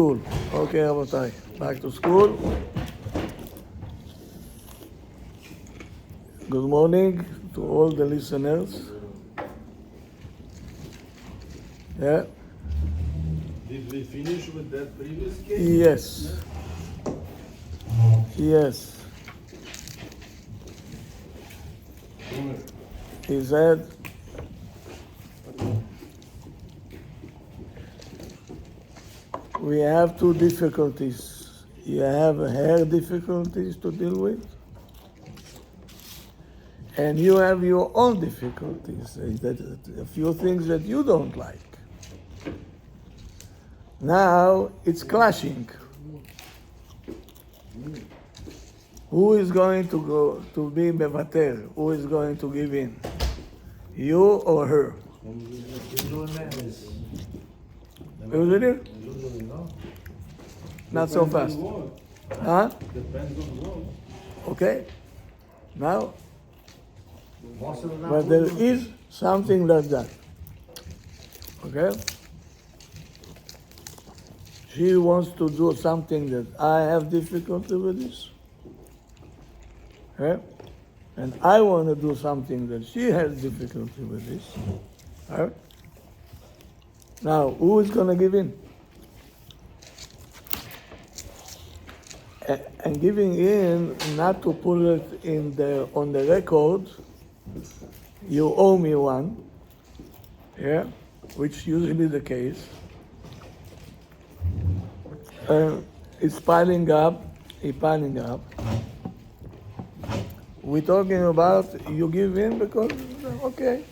School. Okay, Rabotai. Back to school. Good morning to all the listeners. Yeah. Did we finish with that previous case? Yes. Yes. He said, we have two difficulties. You have hair difficulties to deal with, and you have your own difficulties, a few things that you don't like. Now it's clashing. Who is going to go to be mevater? Who is going to give in? You or her? Usually? Not so fast. Huh? Depends on the world. Okay. Now, but there is something like that. Okay? She wants to do something that I have difficulty with this. Okay? And I want to do something that she has difficulty with this. Right? Now, who is going to give in? And giving in, not to put it on the record, you owe me one, yeah, which usually the case. It's piling up. We're talking about you give in because, okay,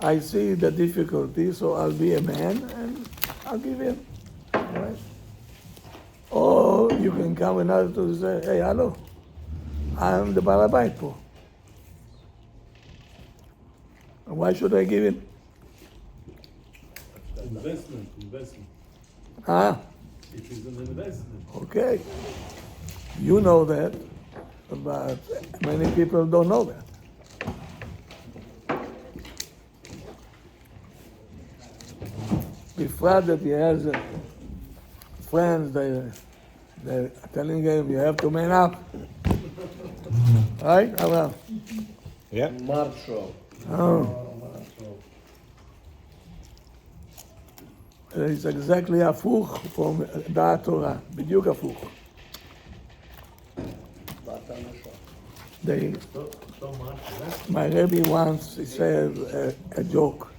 I see the difficulty, so I'll be a man and I'll give in. All right? Or you can come another to say, hey, hello, I'm the balabait po. Why should I give in? Investment. Huh? It is an investment. Okay. You know that, but many people don't know that. Before that he has friends, they're telling him, you have to man up. Right? Abraham? Yeah. Macho. Oh. It's exactly הפוך from דעת תורה, בדיוק הפוך. My Rebbe once, he said a joke.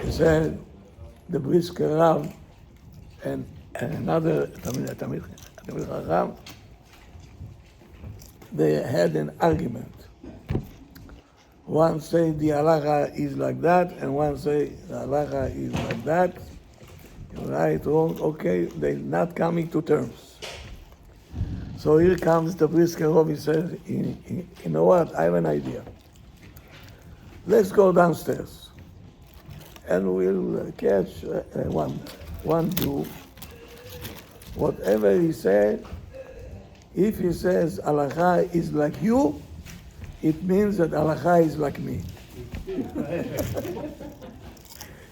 He said, the Brisker Rav and another Tamil Chacham, they had an argument. One say the halacha is like that, and one say the halacha is like that. Right, wrong, okay, they're not coming to terms. So here comes the Brisker Rav, he says, you know what, I have an idea. Let's go downstairs, and we'll catch one Jew. Whatever he said, if he says halacha is like you, it means that halacha is like me.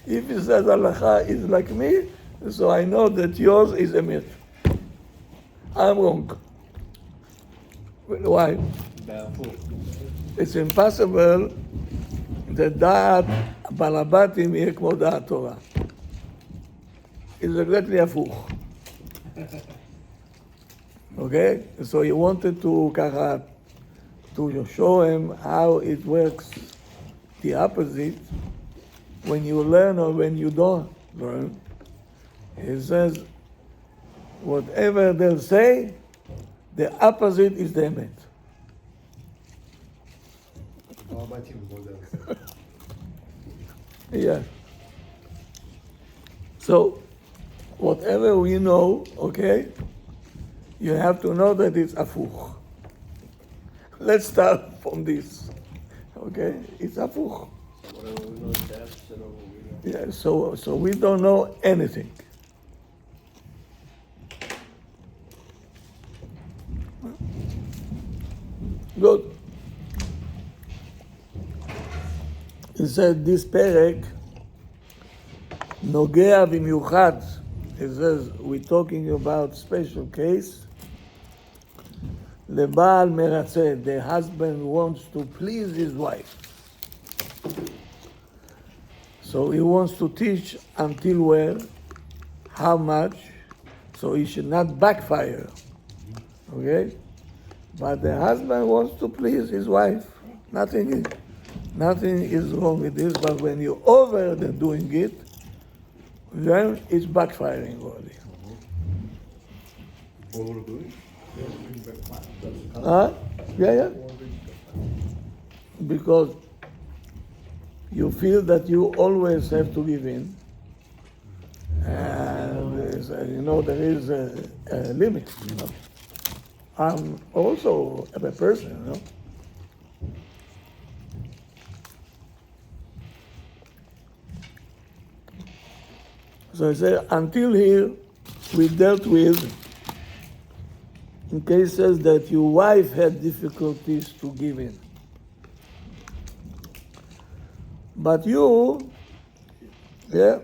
If he says halacha is like me, so I know that yours is a myth. I'm wrong. Why? It's impossible that דעת בלבטים יהיה כמו דעת תורה. It's exactly הפוך. Okay? So he wanted to show him how it works the opposite when you learn or when you don't learn. He says, whatever they'll say, the opposite is the emet. Yeah. So, whatever we know, okay, you have to know that it's afuch. Let's start from this. Okay, it's afuch. Whatever we know, that's whatever we know. Yeah, so we don't know anything. Good. He said this perek נוגע במיוחד, it says, we're talking about special case, לבעל מרצה, the husband wants to please his wife. So he wants to teach until where, how much, so he should not backfire, okay? But the husband wants to please his wife. Nothing is wrong with this, but when you're over doing it, then it's backfiring already. Overdoing? Yeah. Because you feel that you always have to give in. And there is a limit. I'm also a person, So I say, until here, we dealt with in cases that your wife had difficulties to give in. But you, it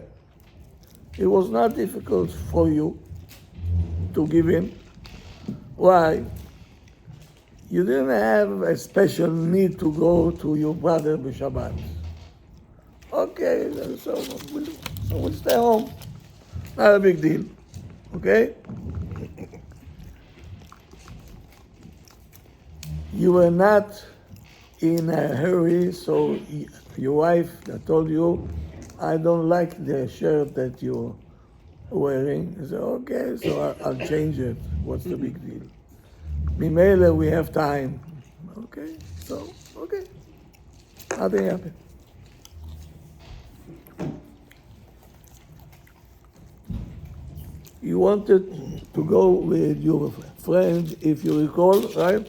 was not difficult for you to give in. Why? You didn't have a special need to go to your brother b'Shabbat. Okay, so we'll stay home. Not a big deal. Okay? You were not in a hurry, so your wife told you, I don't like the shirt that you're wearing. You said, okay, so I'll change it. What's the big deal? Mimele, we have time. Okay, nothing happened. You wanted to go with your friend, if you recall, right?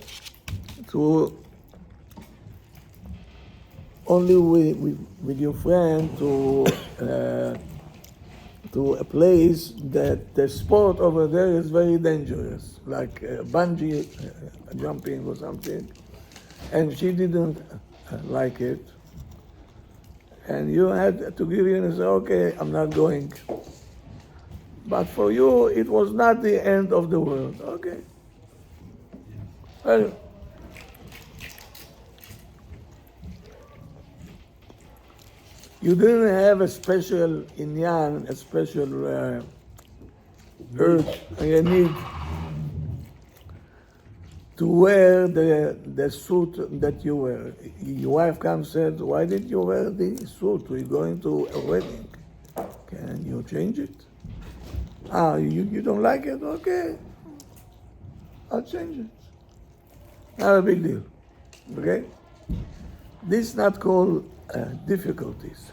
To only with your friend to a place that the sport over there is very dangerous, like bungee jumping or something, and she didn't like it, and you had to give in and say, okay, I'm not going. But for you, it was not the end of the world. Okay. Well, you didn't have a special inyan, a special urge, a need to wear the suit that you wear. Your wife comes and said, why did you wear the suit? We're going to a wedding. Can you change it? You don't like it? Okay, I'll change it. Not a big deal, okay? This is not called difficulties.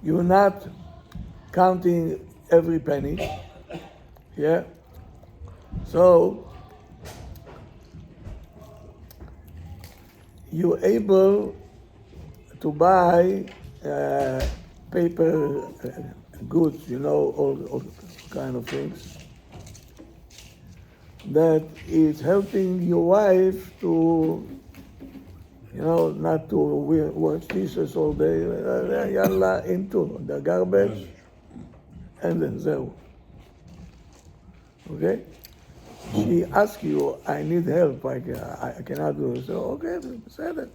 You're not counting every penny, yeah? So, you're able to buy paper goods, all kind of things. That is helping your wife to, not to wash dishes all day, yalla, into the garbage, and then zero. Okay? She asks you, I need help, I cannot do it. So, okay, say that.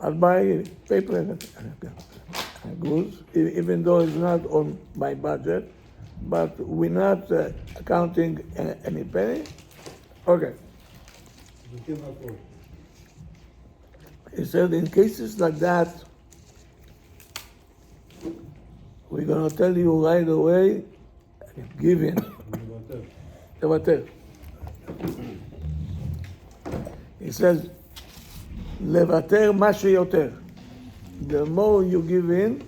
I'll buy paper goods, even though it's not on my budget, but we're not counting any penny. Okay. He said, in cases like that, we're going to tell you right away, give in. Tevater. He says, levater ma sheyoter. The more you give in,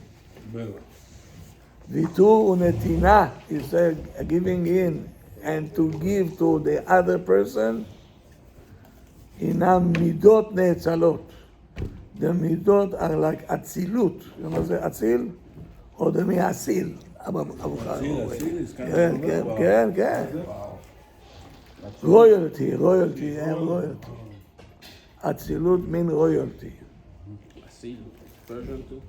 vitur unetina, he said, giving in and to give to the other person, inam midot neetzalot. The midot are like atzilut. You know the atzil? Or the me'asil. Atzil is kind of כן. Royalty, and royalty. Atzilut means royalty. Asil, Persian too.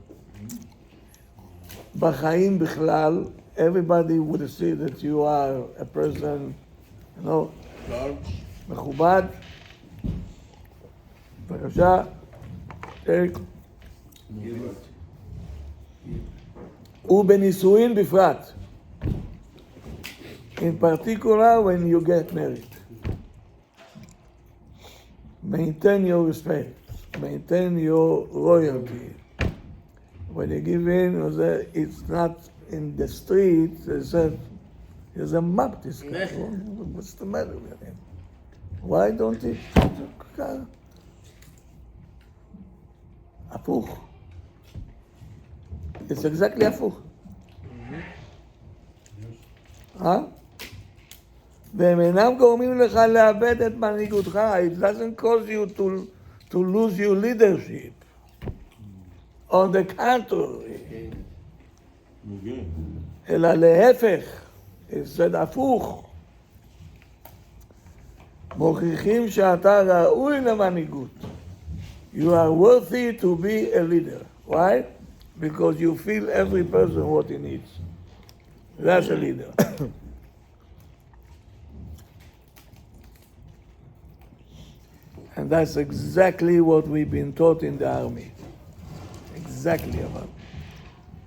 בחיים בכלל, everybody would see that you are a person, you know, Large. מכובד. בבקשה, take. ובנישואין בפרט. In particular when you get married. Maintain your respect. Maintain your royalty. When you give in, it's not in the street, they said, there's a map this guy. What's the matter with him? Why don't he? הפוך. It's exactly הפוך. והם אינם גורמים לך לאבד את מנהיגותך. It doesn't cause you to lose your leadership. On the contrary. אלא להפך. זה הפוך. מוכיחים שאתה ראוי למנהיגות. You are worthy to be a leader. Why? Because you feel every person what he needs. That's a leader. And that's exactly what we've been taught in the army. Exactly about.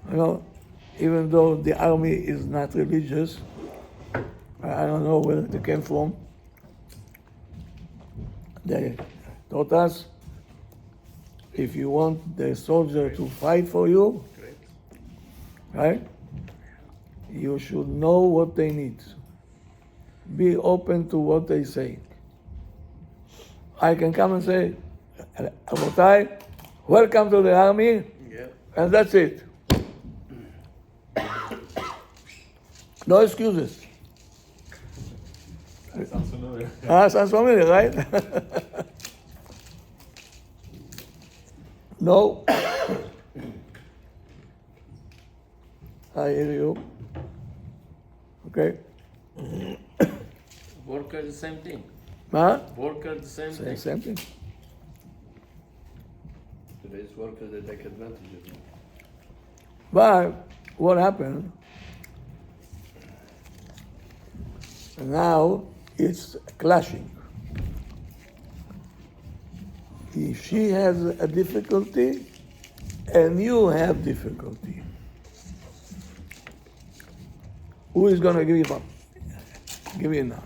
You know, even though the army is not religious, I don't know where they came from. They taught us, if you want the soldier to fight for you, right? You should know what they need. Be open to what they say. I can come and say, Rabotai, welcome to the army, and that's it. No excuses. Sounds familiar. Sounds familiar, right? No. I hear you. Okay. Worker, the same thing. Huh? Worker, the same thing. Same thing. Today's workers, they take advantage of it. But what happened? Now it's clashing. If she has a difficulty and you have difficulty, who is going to give up? Give in now.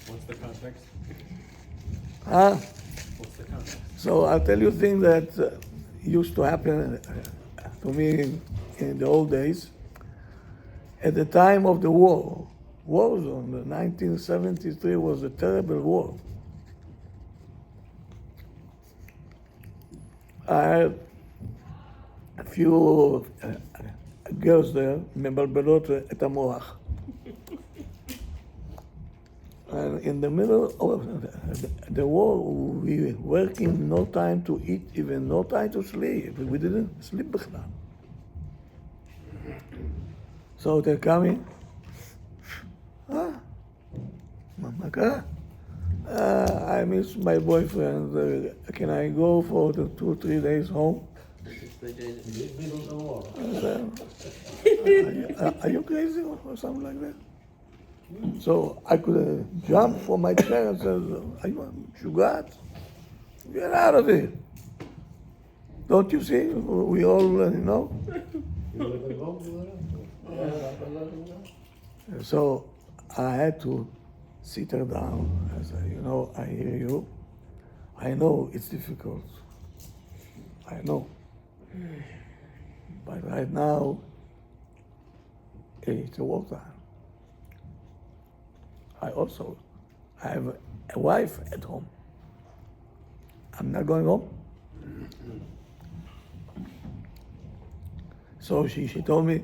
What's the context? Huh? What's the context? So I'll tell you a thing that used to happen to me in the old days. At the time of the war zone, the 1973 was a terrible war. I had a few girls there, מבלבלות את המוח. And in the middle of the war, we were working, no time to eat, even no time to sleep. We didn't sleep בכלל. So they're coming. מה קרה? I miss my boyfriend. Can I go for the 2-3 days home? I said, are you crazy or something like that? So I could jump from my chair and say, are you משוגעת? Get out of here. Don't you see? We all know. So I had to sit her down. I said, I hear you. I know it's difficult. I know. But right now, it's a war time. I have a wife at home. I'm not going home. So she told me,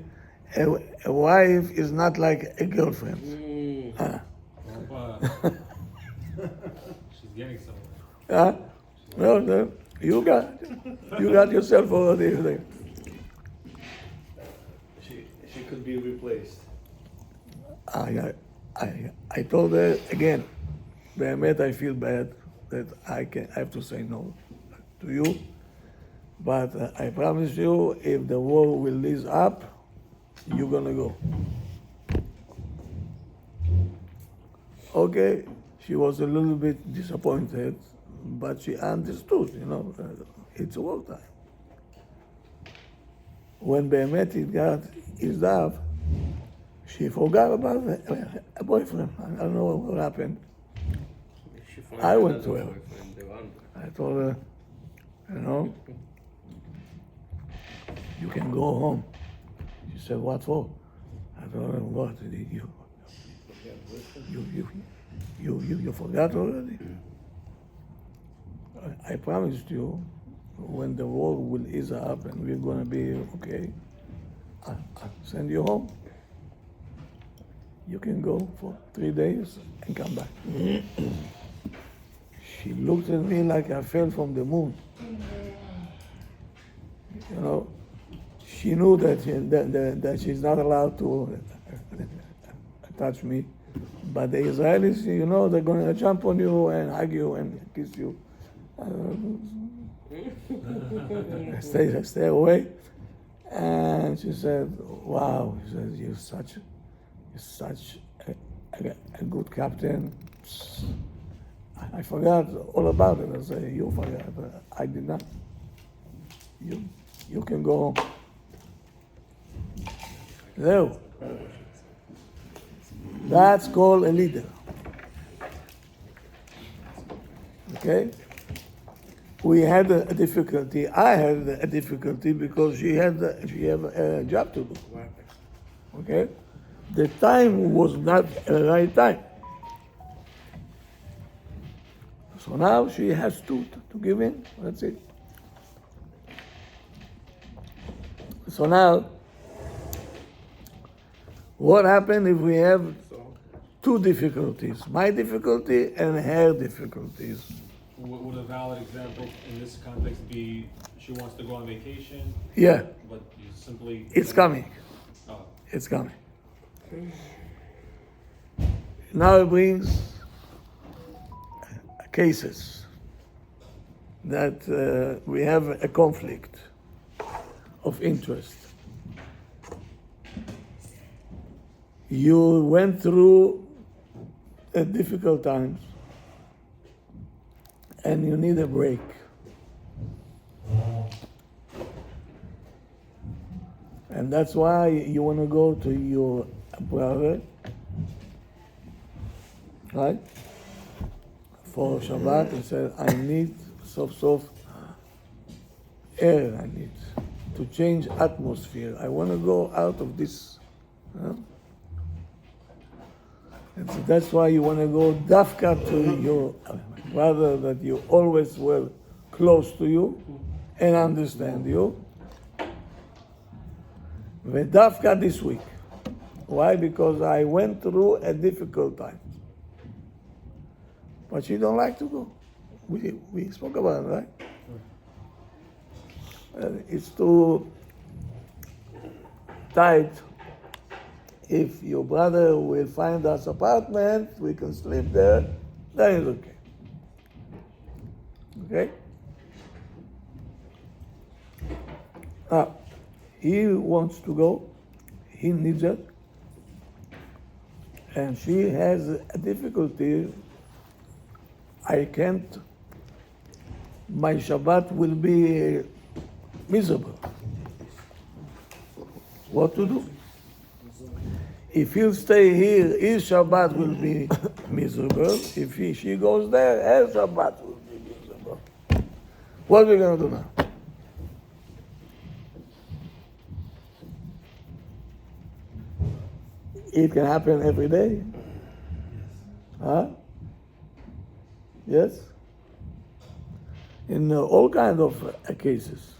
a wife is not like a girlfriend. She's getting somewhere. No, you got yourself already there. She could be replaced. I told her again, באמת I feel bad. that I have to say no to you. But I promise you, if the war will ease up, you're gonna go. Okay, she was a little bit disappointed, but she understood, it's war time. When באמת it got eased up, she forgot about a boyfriend. I don't know what happened. She found I went another to her. boyfriend, the one. I told her, you can go home. She said, what for? I told her, what? You forgot already? I promised you, when the war will ease up and we're going to be okay, I'll send you home. You can go for 3 days and come back. She looked at me like I fell from the moon. She knew that she's not allowed to touch me. But the Israelis, they're going to jump on you and hug you and kiss you. Stay away. And she said, wow, she said, you're such a good captain. I forgot all about it. I said, you forgot. But I did not. You can go home. There. That's called a leader. Okay? We had a difficulty. I had a difficulty because she had a job to do. Okay? The time was not the right time. So now she has to give in. That's it. So now, what happens if we have two difficulties? My difficulty and her difficulties. Would a valid example in this context be she wants to go on vacation, Yeah, but you simply... it's coming. Oh, It's coming. Now it brings cases that we have a conflict of interest. You went through difficult times and you need a break. And that's why you want to go to your brother, right? For Shabbat, and say, I need soft air, I need to change atmosphere. I want to go out of this. And so that's why you want to go dafka to your brother that you always were close to you and understand you. Dafka this week. Why? Because I went through a difficult time. But she don't like to go. We spoke about it, right? It's too tight. If your brother will find us apartment, we can sleep there, then it's okay. Okay? Now, he wants to go, he needs it, and she has a difficulty. I can't, my Shabbat will be miserable. What to do? If he'll stay here, his Shabbat will be miserable. If she goes there, her Shabbat will be miserable. What are we going to do now? It can happen every day. Huh? Yes? In all kinds of cases.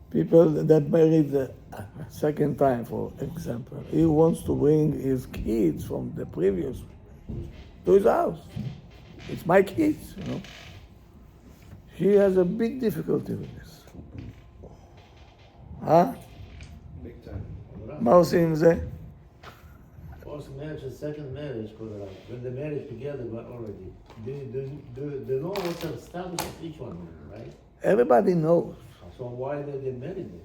People that married a second time, for example, he wants to bring his kids from the previous to his house. It's my kids, She has a big difficulty with this. Huh? Big time. מה עושים עם זה? first marriage and second marriage, when the marriage together already, they know what's the status of each one, right? Everybody knows. So why they get married then?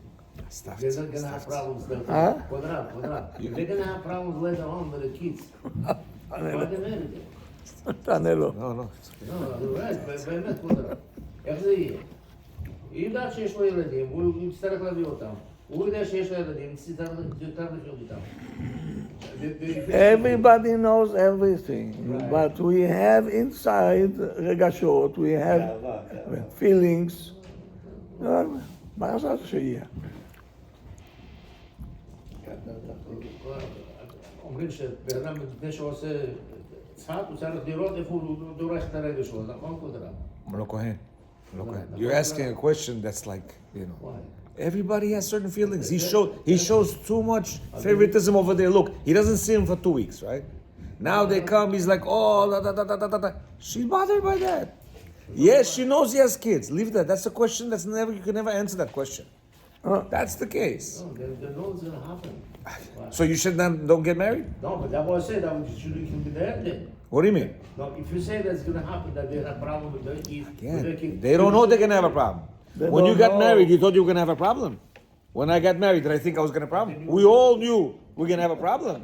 Stuff. They're not gonna have problems later. Huh? If they're gonna have problems later on with the kids, why they married them? תענה לו. No, it's okay. לא, באמת, כבוד הרב. איך זה יהיה? היא יודעת שיש לו ילדים, הוא יצטרך להביא אותם. הוא יודע שיש לו ילדים, יצטרך לחיות איתם. Everybody knows everything, Right. but we have inside רגשות, we have feelings. מה חשבת שיהיה? אומרים שבן אדם לפני שהוא עושה צעד, הוא צריך לראות איפה הוא דורש את הרגש שלו, נכון כבוד הרב? לא כהן. You're asking a question that's like, Why? everybody has certain feelings. He shows too much favoritism over there. Look, he doesn't see him for 2 weeks, right? Now they come, he's like, oh, da. She's bothered by that. Yes, she knows he has kids. Leave that. That's a question that's never, you can never answer that question. That's the case. No, they know it's gonna happen. So you should not, don't get married? No, but that's what I said, that you shouldn't be there then. What do you mean? No, if you say that's gonna happen, that they have a problem with their kids, with their kids. They don't know they're gonna have a problem. They When you don't got know. married, you thought you were gonna have a problem. When I got married, did I think I was gonna have a problem? We all knew we're gonna have a problem.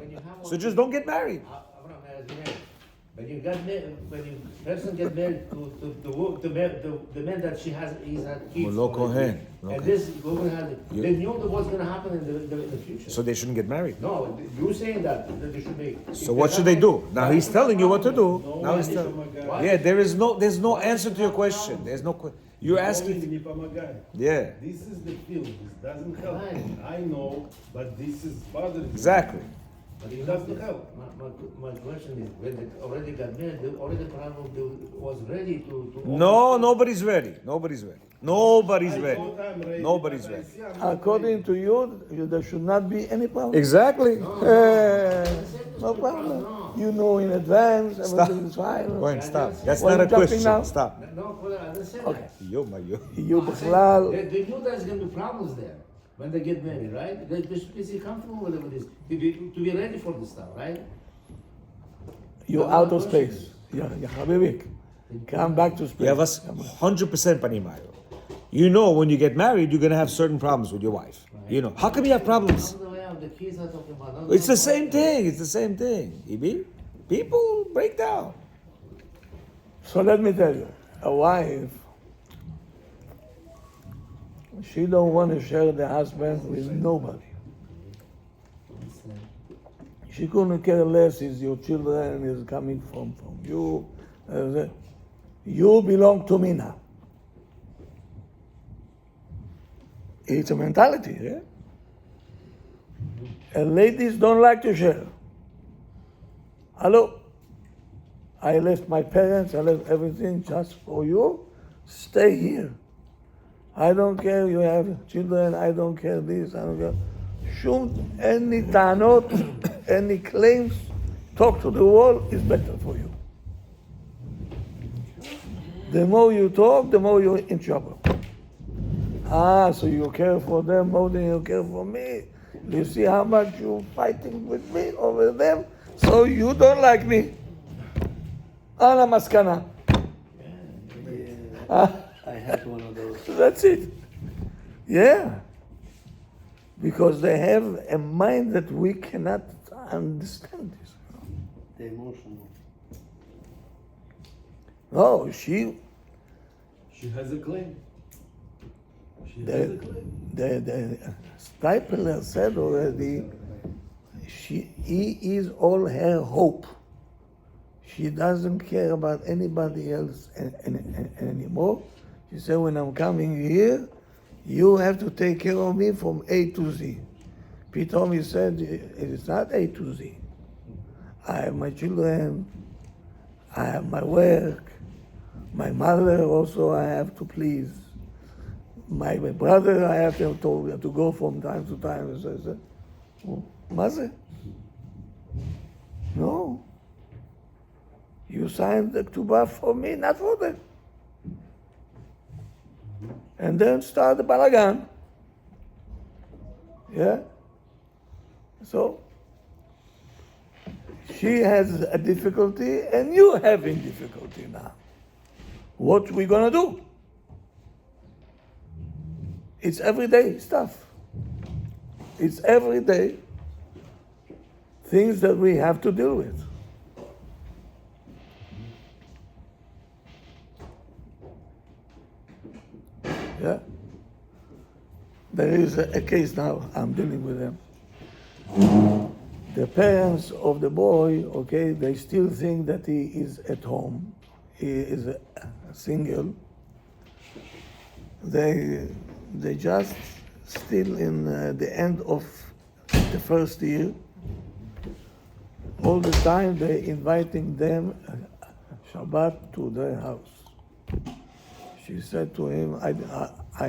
So just don't get married. Abraham has married. When you got married, when you person get married to the man that she has, he's had kids. Lo already. kohen, lo And kohen. this woman had, they knew that what's gonna happen in the future. So they shouldn't get married. No, you saying that they should be. So what should they do? Now he's telling you what to do. Now he's telling. Why? Yeah, there's no answer to your question. There's no. You're asking. Yeah, This is the feeling. This doesn't help. I know, but this is bothering me. exactly. But it doesn't help. My question is, when they already got married, they already probably was ready to. No, nobody's ready. Nobody's ready. Nobody's ready. Nobody's ready. According to you, there should not be any problem. Exactly. No problem. You know in advance, everything is fine. Go ahead, stop. That's Why not a you jumping question. now? Stop. No, I didn't say Okay. that. Yo, my yo. You בכלל, They knew there's going to be problems there when they get married, right? They should be comfortable with this, to be ready for this stuff, right? you're out of space. Yeah, حبيبي. Come back to space. Yeah, was 100% panimayo. You know, when you get married, you're gonna have certain problems with your wife. You know, how come you have problems? Not the way the kids are talking about. It's the same thing. It's the same thing. Ibi? People break down. So let me tell you, a wife, she don't want to share the husband with nobody. She couldn't care less is your children is coming from you. You belong to me now. It's a mentality. Yeah. And ladies don't like to share. Hello? I left my parents, I left everything just for you. Stay here. I don't care you have children, I don't care this, I don't care. Shoot any טענות, any claims, talk to the wall is better for you. The more you talk, the more you're in trouble. So you care for them more than you care for me. You see how much you're fighting with me over them, so you don't like me. על המסקנה. I had one of those. That's it. Yeah. Because they have a mind that we cannot understand this. The emotional. No, she, She has a claim. She has the, a claim. the Stipler said already, he is all her hope. She doesn't care about anybody else anymore. She said, when I'm coming here, you have to take care of me from A to Z. Ptome he said, it's not A to Z. I have my children, I have my work, my mother also I have to please. My brother I have to go from time to time. I said, מה זה? No. You signed the k'tubah for me, not for them. And then start the balagan. Yeah? So, She has a difficulty and you having difficulty now. What we gonna do? It's everyday stuff. It's everyday things that we have to deal with. Yeah. There is a case now, I'm dealing with them. The parents of the boy, okay, they still think that he is at home. He is single. They just still in the end of the first year. All the time they inviting them Shabbat to their house. She said to him, I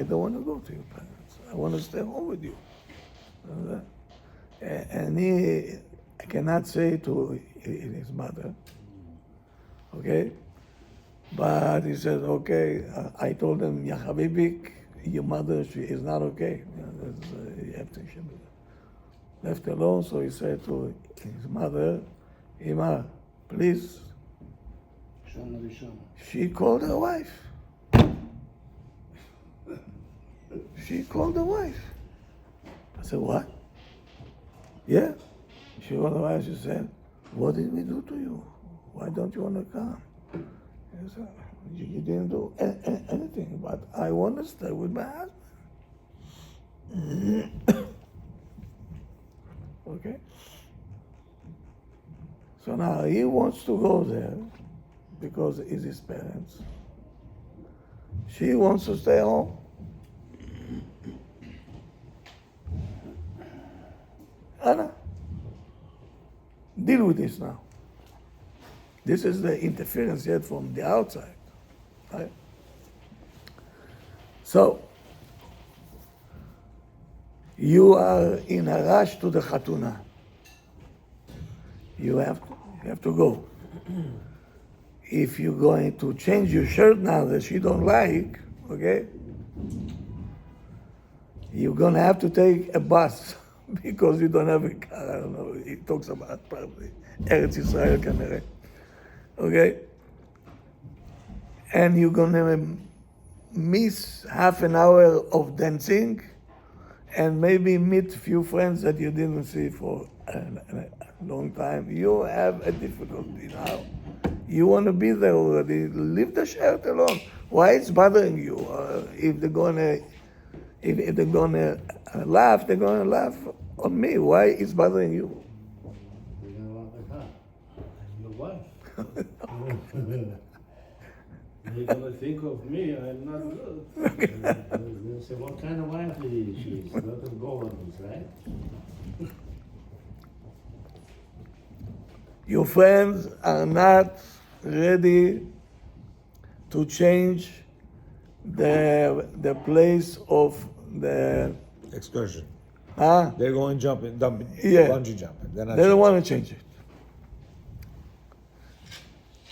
don't want to go to your parents. I want to stay home with you. And he cannot say to his mother, okay? But he said, okay, I told him, Ya Habibik, your mother, she is not okay. You have to be left alone. So he said to his mother, Ima, please. She called her wife. She called the wife. I said, what? Yeah. She called the wife. She said, what did we do to you? Why don't you want to come? I said, you didn't do anything, but I want to stay with my husband. Okay? So now he wants to go there because it's his parents. She wants to stay home. Anna, deal with this now. This is the interference yet from the outside. Right? So, you are in a rush to the Khatuna. You have to go. If you're going to change your shirt now that she don't like, okay, you're going to have to take a bus because you don't have a car. I don't know. He talks about probably Eretz Israel, kanere. Okay? And you're going to miss half an hour of dancing and maybe meet few friends that you didn't see for a long time. You have a difficulty now. You want to be there already. Leave the shirt alone. Why it's bothering you? If they're gonna laugh, they're gonna laugh on me. Why it's bothering you? You're gonna laugh at her. I'm your wife. They're gonna think of me, I'm not good. They'll say, what kind of wife is she? Let them go on this, right? Your friends are not ready to change the place of the Excursion. huh? They're going jumping, Yeah. bungee jumping. They're not They don't changing. want to change it.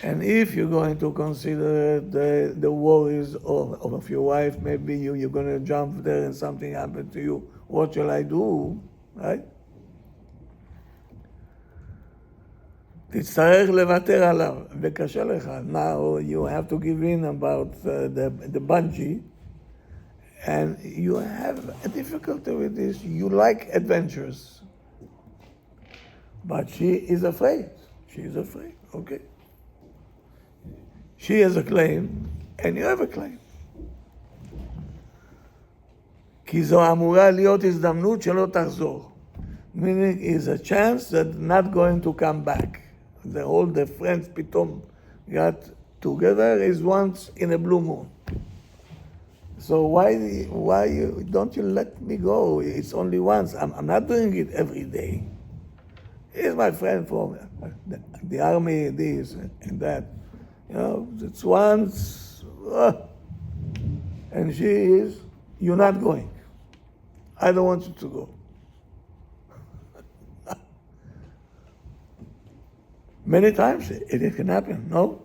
And if you're going to consider the worries of your wife, maybe you're going to jump there and something happened to you. What shall I do? Right? תצטרך לוותר עליו, וקשה לך. Now you have to give in about the bungee, and you have a difficulty with this. You like adventures, but she is afraid. She is afraid, okay? She has a claim, and you have a claim. כי זו אמורה להיות הזדמנות שלא תחזור. Meaning is a chance that not going to come back. The friends פתאום got together is once in a blue moon. So why don't you let me go? It's only once. I'm not doing it every day. He's my friend from the army, this and that. You know, it's once. And she is, you're not going. I don't want you to go. Many times it can happen, no?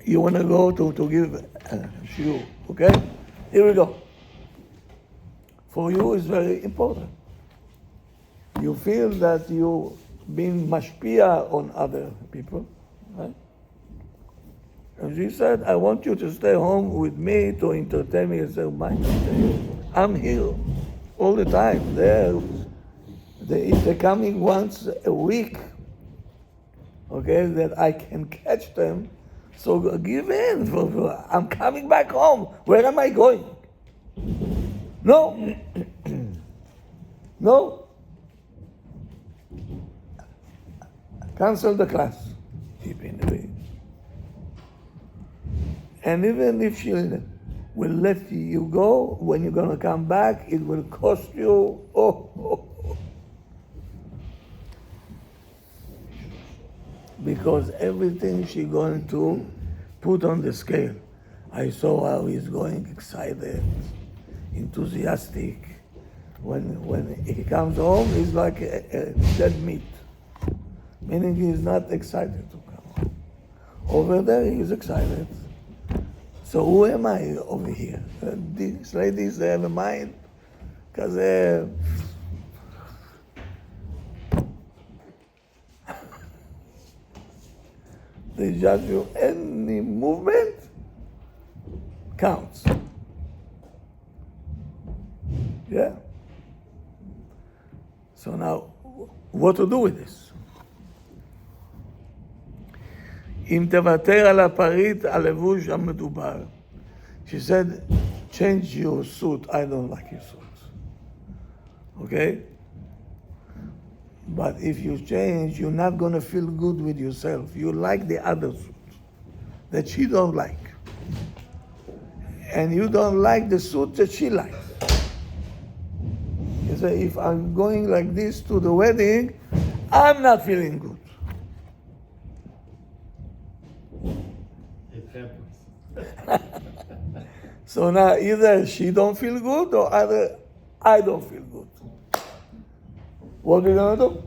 You want to go to give a shiur, okay? Here we go. for you is very important. You feel that you being mashpia on other people, right? And she said, I want you to stay home with me to entertain me. I said, I'm here all the time. They're coming once a week, okay, that I can catch them. So give in. I'm coming back home. Where am I going? No. No. Cancel the class. And even if she will let you go, when you're going to come back, it will cost you. Because everything she's going to put on the scale. I saw how he's going excited, enthusiastic. When he comes home, he's like a dead meat. Meaning he's not excited to come home. Over there, he's excited. So who am I over here? These ladies, they have a mind, because they judge you. Any movement counts. Yeah. So now, what to do with this? אם תוותר על הפריט, הלבוש המדובר. She said, change your suit. I don't like your suit. Okay? But if you change, you're not going to feel good with yourself. You like the other suit that she don't like. And you don't like the suit that she likes. You say, if I'm going like this to the wedding, I'm not feeling good. It happens. So now either she don't feel good or either I don't feel good. What are you gonna do?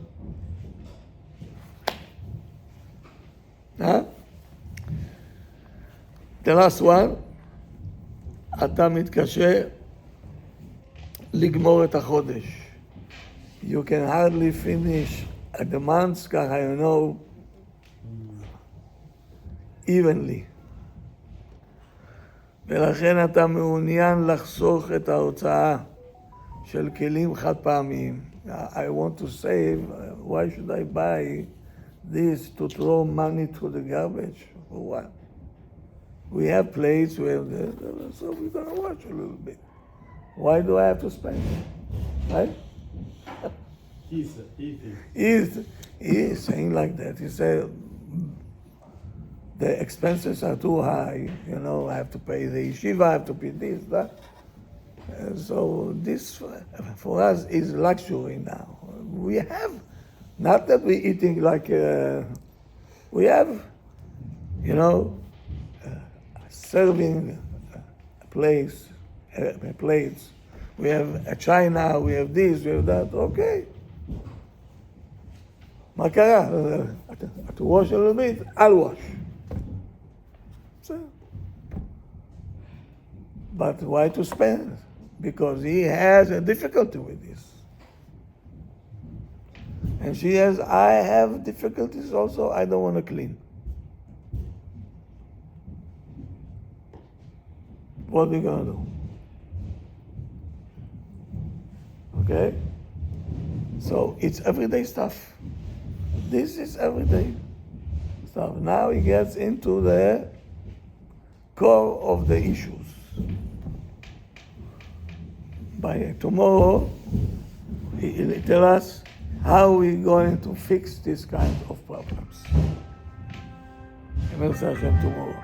Huh? The last one, אתה מתקשה לגמור את החודש. You can hardly finish the months, ככה you know, evenly. ולכן אתה מעוניין לחסוך את ההוצאה של כלים חד פעמיים. I want to save, why should I buy this to throw money to the garbage? For what? We have plates, we have this, so we're going to watch a little bit. Why do I have to spend? Right? He's saying like that. He said, the expenses are too high, you know, I have to pay the yeshiva, I have to pay this, that. So this, for us, is luxury now. We have, not that we're eating like, we have, you know, serving plates. We have a china, we have this, we have that, okay. מה קרה? To wash a little bit, I'll wash. So, but why to spend? Because he has a difficulty with this. And she has, I have difficulties also, I don't want to clean. What are we going to do? Okay? So it's everyday stuff. This is everyday stuff. Now he gets into the core of the issues. By tomorrow, he'll tell us how we're going to fix this kind of problems. Tomorrow.